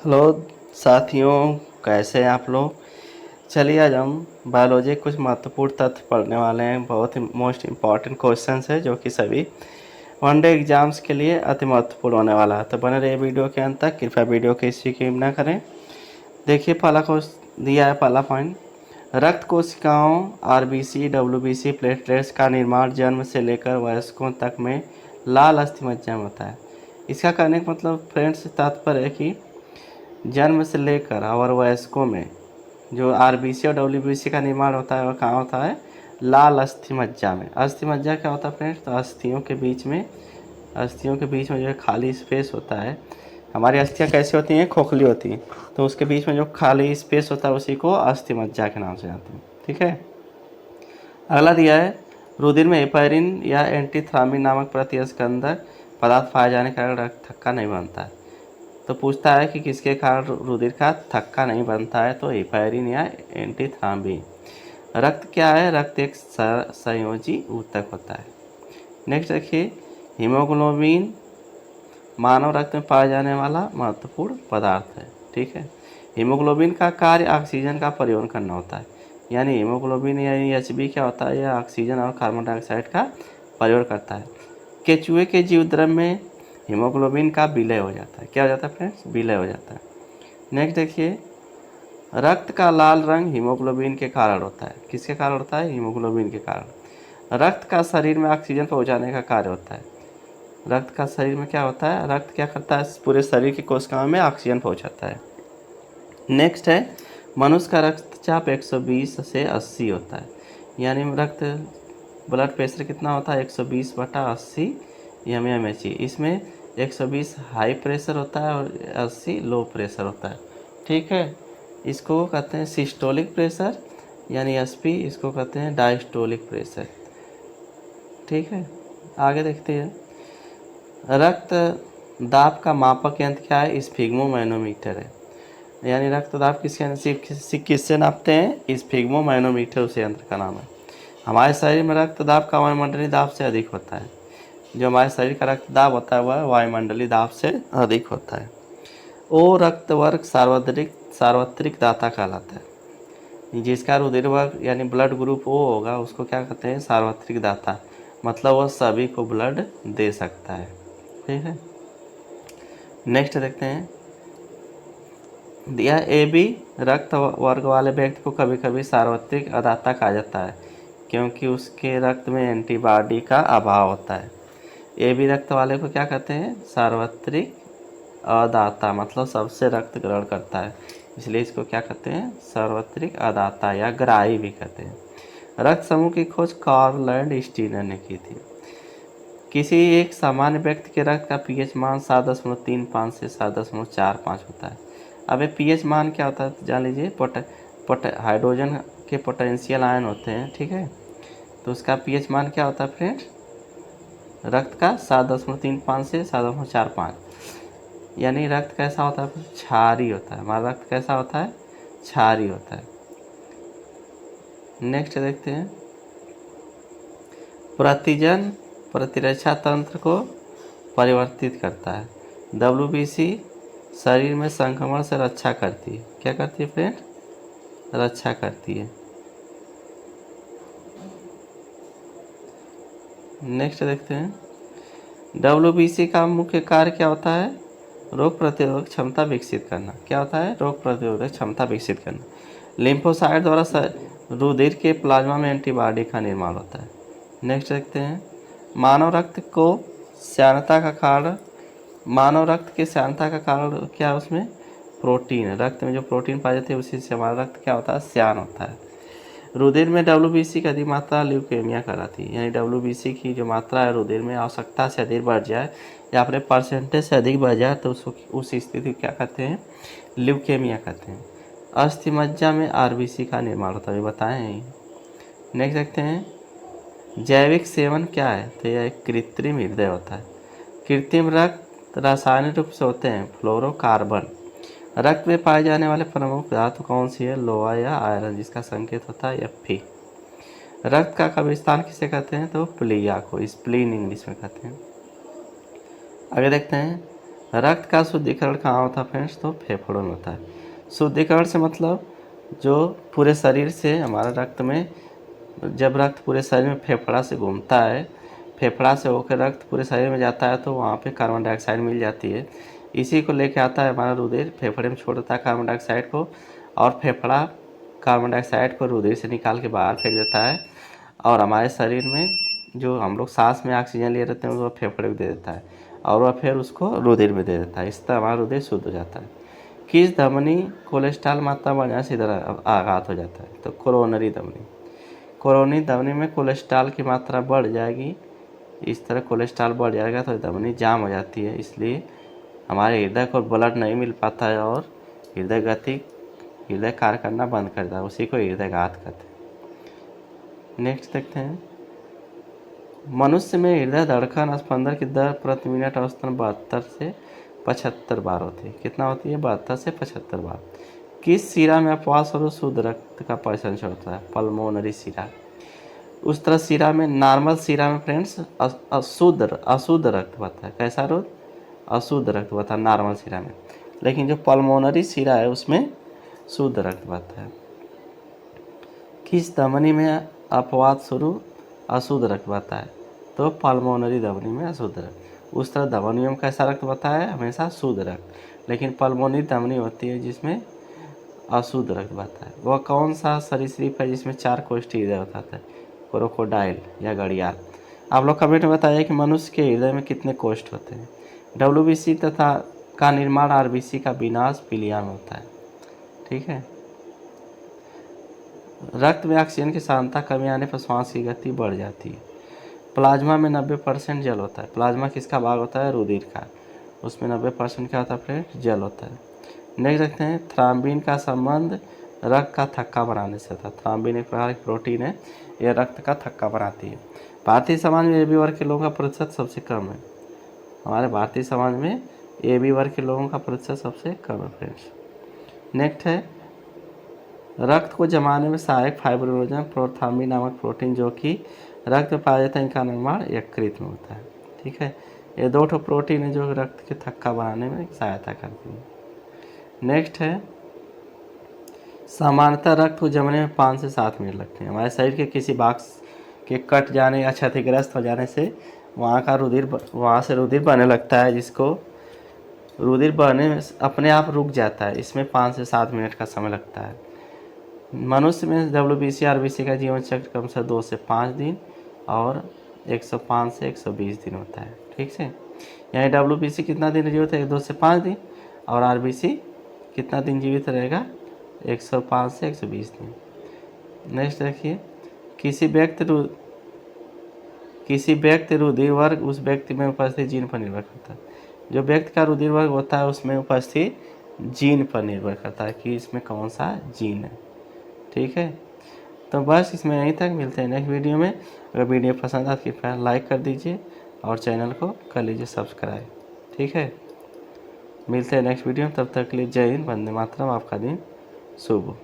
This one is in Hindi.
हेलो साथियों, कैसे हैं आप लोग। चलिए आज हम बायोलॉजी के कुछ महत्वपूर्ण तथ्य पढ़ने वाले हैं। बहुत ही मोस्ट इम्पॉर्टेंट क्वेश्चंस है जो कि सभी वनडे एग्जाम्स के लिए अति महत्वपूर्ण होने वाला है। तो बने रहिए वीडियो के अंत तक। कृपया वीडियो को स्किप ना करें। देखिए पहला क्वेश्चन दिया है, पहला पॉइंट, रक्त कोशिकाओं आरबीसी डब्ल्यूबीसी प्लेटलेट्स का निर्माण जन्म से लेकर वयस्कों तक में लाल अस्थिमज्जा में होता है। इसका कहने का मतलब फ्रेंड्स तात्पर्य है कि जन्म से लेकर और वयस्कों में जो आरबीसी और डब्ल्यूबीसी का निर्माण होता है वह कहाँ होता है, लाल अस्थि मज्जा में। अस्थि मज्जा क्या होता है फ्रेंड्स, तो अस्थियों के बीच में जो है खाली स्पेस होता है। हमारी अस्थियाँ कैसी होती हैं, खोखली होती हैं, तो उसके बीच में जो खाली स्पेस होता है उसी को अस्थि मज्जा के नाम से जानते हैं। ठीक है। अगला दिया है, रुधिर में हेपारिन या एंटीथ्रामिन नामक प्रतिस्कंदक पदार्थ पाए जाने के कारण रक्त थक्का नहीं बनता है। तो पूछता है कि किसके कारण रुधिर का थक्का नहीं बनता है, तो हेपारिन या एंटीथ्राम्बिन। रक्त क्या है, रक्त एक संयोजी ऊतक होता है। नेक्स्ट देखिए, हीमोग्लोबिन मानव रक्त में पाया जाने वाला महत्वपूर्ण पदार्थ है। ठीक है। हीमोग्लोबिन का कार्य ऑक्सीजन का परिवहन करना होता है। यानी हीमोग्लोबिन यानी एचबी क्या होता है, यह ऑक्सीजन और कार्बन डाइऑक्साइड का परिवहन करता है। केचुए के जीवद्रव्य में हीमोग्लोबिन का विलय हो जाता है। क्या हो जाता है फ्रेंड्स, विलय हो जाता है। नेक्स्ट देखिए, रक्त का लाल रंग हीमोग्लोबिन के कारण होता है। किसके कारण होता है, हीमोग्लोबिन के कारण। रक्त का शरीर में ऑक्सीजन पहुंचाने का कार्य होता है। रक्त का शरीर में क्या होता है, रक्त क्या करता है, पूरे शरीर की कोशिकाओं में ऑक्सीजन पहुंचाता है। नेक्स्ट है, मनुष्य का रक्तचाप 120 से 80 होता है। यानी ब्लड प्रेशर कितना होता है, 120/80 mmHg। इसमें 120 हाई प्रेशर होता है और 80 लो प्रेशर होता है। ठीक है। इसको कहते हैं सिस्टोलिक प्रेशर यानी एसपी, इसको कहते हैं डायस्टोलिक प्रेशर। ठीक है। आगे देखते हैं, रक्त दाब का मापक यंत्र क्या है, स्फिग्मोमैनोमीटर है। यानी रक्त दाब किससे नापते हैं, स्फिग्मोमैनोमीटर उस यंत्र का नाम है। हमारे शरीर में रक्त दाब का वायुमंडलीय दाब से अधिक होता है। जो हमारे शरीर का रक्त दाब होता है वह वायुमंडलीय दाब से अधिक होता है। ओ रक्त वर्ग सार्वत्रिक दाता कहलाता है। जिसका रुधिर वर्ग यानी ब्लड ग्रुप ओ होगा उसको क्या कहते हैं, सार्वत्रिक दाता। मतलब वह सभी को ब्लड दे सकता है। ठीक है। नेक्स्ट देखते हैं, दिया ए बी रक्त वर्ग वाले व्यक्ति को कभी कभी सार्वत्रिक अदाता कहा जाता है क्योंकि उसके रक्त में एंटीबॉडी का अभाव होता है। ए बी रक्त वाले को क्या कहते हैं, सार्वत्रिक अदाता, मतलब सबसे रक्त ग्रहण करता है, इसलिए इसको क्या कहते हैं, सार्वत्रिक अदाता या ग्राही भी कहते हैं। रक्त समूह की खोज कार्ल लैंड स्टीनर ने की थी। किसी एक सामान्य व्यक्ति के रक्त का पीएच मान 7.35 से 7.45 होता है। अब ये पीएच मान क्या होता है तो जान लीजिए, हाइड्रोजन के पोटेंशियल आयन होते हैं। ठीक है। तो उसका पीएच मान क्या होता है फ्रेंड्स, रक्त का 7.35 से 7.45। यानी रक्त कैसा होता है, क्षारीय होता है। हमारा रक्त कैसा होता है, क्षारीय होता है। नेक्स्ट देखते हैं, प्रतिजन प्रतिरक्षा तंत्र को परिवर्तित करता है। डब्ल्यूबीसी शरीर में संक्रमण से रक्षा करती है। क्या करती है फ्रेंड, रक्षा करती है। नेक्स्ट देखते हैं, डब्ल्यूबीसी का मुख्य कार्य क्या होता है, रोग प्रतिरोधक क्षमता विकसित करना। क्या होता है, रोग प्रतिरोधक क्षमता विकसित करना। लिम्फोसाइट द्वारा रुधिर के प्लाज्मा में एंटीबॉडी का निर्माण होता है। नेक्स्ट देखते हैं, मानव रक्त के श्यानता का कारण क्या है, उसमें प्रोटीन है। रक्त में जो प्रोटीन पाए जाते हैं उसी से हमारा रक्त क्या होता है, श्यान होता है। रुधिर में डब्ल्यूबीसी की अधिक मात्रा ल्यूकेमिया कहलाती है। यानी डब्ल्यूबीसी की जो मात्रा है रुधिर में आवश्यकता से अधिक बढ़ जाए या अपने परसेंटेज से अधिक बढ़ जाए तो उसको उस स्थिति क्या कहते हैं, ल्यूकेमिया कहते हैं। अस्थि मज्जा में आरबीसी का निर्माण होता है, ये बताएं ही। नेक्स्ट देखते हैं, जैविक सेवन क्या है, तो यह एक कृत्रिम हृदय होता है। कृत्रिम रक्त रासायनिक रूप से होते हैं फ्लोरोकार्बन। रक्त में पाए जाने वाले प्रमुख धातु कौन सी है, लोहा या आयरन, जिसका संकेत होता है Fe। रक्त का कब्रिस्तान किसे कहते हैं, तो प्लिया को, स्प्लीन इंग्लिश में कहते हैं। आगे देखते हैं, रक्त का शुद्धिकरण कहाँ होता है फ्रेंड्स? तो फेफड़ों में होता है। शुद्धिकरण से मतलब जो पूरे शरीर से हमारा रक्त में, जब रक्त पूरे शरीर में फेफड़ा से घूमता है, फेफड़ा से होकर रक्त पूरे शरीर में जाता है तो वहाँ पे कार्बन डाइऑक्साइड मिल जाती है। इसी को लेके आता है हमारा रुधिर, फेफड़े में छोड़ देता है कार्बन डाइऑक्साइड को, और फेफड़ा कार्बन डाइऑक्साइड को रुधिर से निकाल के बाहर फेंक देता है, और हमारे शरीर में जो हम लोग सांस में ऑक्सीजन लिए रहते हैं वो फेफड़े को दे देता है, और वह फिर उसको रुधिर में दे देता है। इस तरह हमारा रुधिर शुद्ध हो जाता है। किस धमनी कोलेस्ट्रॉल मात्रा बढ़ जाने से इधर आघात हो जाता है? तो कोरोनरी धमनी। कोरोनरी धमनी में कोलेस्ट्रॉल की मात्रा बढ़ जाएगी, इस तरह कोलेस्ट्रॉल बढ़ जाएगा तो धमनी जाम हो जाती है, इसलिए हमारे हृदय को ब्लड नहीं मिल पाता है और हृदय कार्य करना बंद कर देता है, उसी को हृदयघात कहते हैं। नेक्स्ट देखते हैं, मनुष्य में हृदय धड़कन स्पंदन की दर प्रति मिनट औसतन 72 से 75 बार होती है। कितना होती है? 72 से 75 बार। किस शिरा में अपवास और शुद्ध रक्त का परिसंचरण होता है? पल्मोनरी शिरा। उस तरह शिरा में, नॉर्मल शिरा में फ्रेंड्स अशुद्ध रक्त बहता है। कैसा रोध? अशुद्ध रक्त बहता है नॉर्मल शिरा में, लेकिन जो पल्मोनरी शिरा है उसमें शुद्ध रक्त बहता है। किस धमनी में अपवाद स्वरूप अशुद्ध रक्त बहता है? तो पल्मोनरी धमनी में अशुद्ध रक्त। उस तरह धमनियों में कैसा रक्त बहता है? हमेशा शुद्ध रक्त, लेकिन पल्मोनरी धमनी होती है जिसमें अशुद्ध रक्त बहता है। वह कौन सा सरीसृप है जिसमें 4 कोष्ठी हृदय होता है? क्रोकोडाइल या घड़ियाल। आप लोग कमेंट में बताइए कि मनुष्य के हृदय में कितने कोष्ठ होते हैं? WBC तथा का निर्माण RBC का विनाश पीलिया में होता है। ठीक है। रक्त में ऑक्सीजन की सांद्रता कमी आने पर श्वास की गति बढ़ जाती है। प्लाज्मा में 90% जल होता है। प्लाज्मा किसका भाग होता है? रुधिर का। उसमें 90% क्या होता है फ्रेंड्स? जल होता है। नेक्स्ट देखते हैं, थ्राम्बिन का संबंध रक्त का थक्का बनाने से होता है। थ्राम्बिन एक प्रकार की प्रोटीन है, यह रक्त का थक्का बनाती है। भारतीय समाज में AB वर्ग के लोगों का प्रतिशत सबसे कम है। हमारे भारतीय समाज में AB वर्ग के लोगों का प्रतिशत सबसे कम है फ्रेंड्स। नेक्स्ट है, रक्त को जमाने में सहायक फाइब्रिनोजन प्रोथाम्बिन नामक प्रोटीन जो कि रक्त में पाया जाता है, इनका निर्माण यकृत में होता है। ठीक है। ये 2 प्रोटीन है जो रक्त के थक्का बनाने में सहायता करती है। नेक्स्ट है, सामान्यतः रक्त को जमने में 5 से 7 मिनट लगते हैं। हमारे शरीर के किसी भाग के कट जाने या क्षतिग्रस्त हो जाने से वहाँ से रुधिर बहने लगता है, जिसको रुधिर बहने में अपने आप रुक जाता है। इसमें 5 से 7 मिनट का समय लगता है। मनुष्य में WBC RBC का जीवन चक्र कम से 2 से 5 दिन और 105 से 120 दिन होता है। ठीक है। यानी WBC कितना दिन जीवित है? 2 से 5 दिन, और RBC कितना दिन जीवित रहेगा? 105 से 120 दिन। नेक्स्ट देखिए, किसी व्यक्ति रुधिर वर्ग उस व्यक्ति में उपस्थित जीन पर निर्भर करता है। जो व्यक्ति का रुधिर वर्ग होता है उसमें उपस्थित जीन पर निर्भर करता है कि इसमें कौन सा जीन है। ठीक है। तो बस इसमें यहीं तक, मिलते हैं नेक्स्ट वीडियो में। अगर वीडियो पसंद आए तो कृपया लाइक कर दीजिए और चैनल को कर लीजिए सब्सक्राइब। ठीक है। मिलते हैं नेक्स्ट वीडियो में, तब तक के लिए जय हिंद, वंदे मातरम। आपका दिन शुभ हो।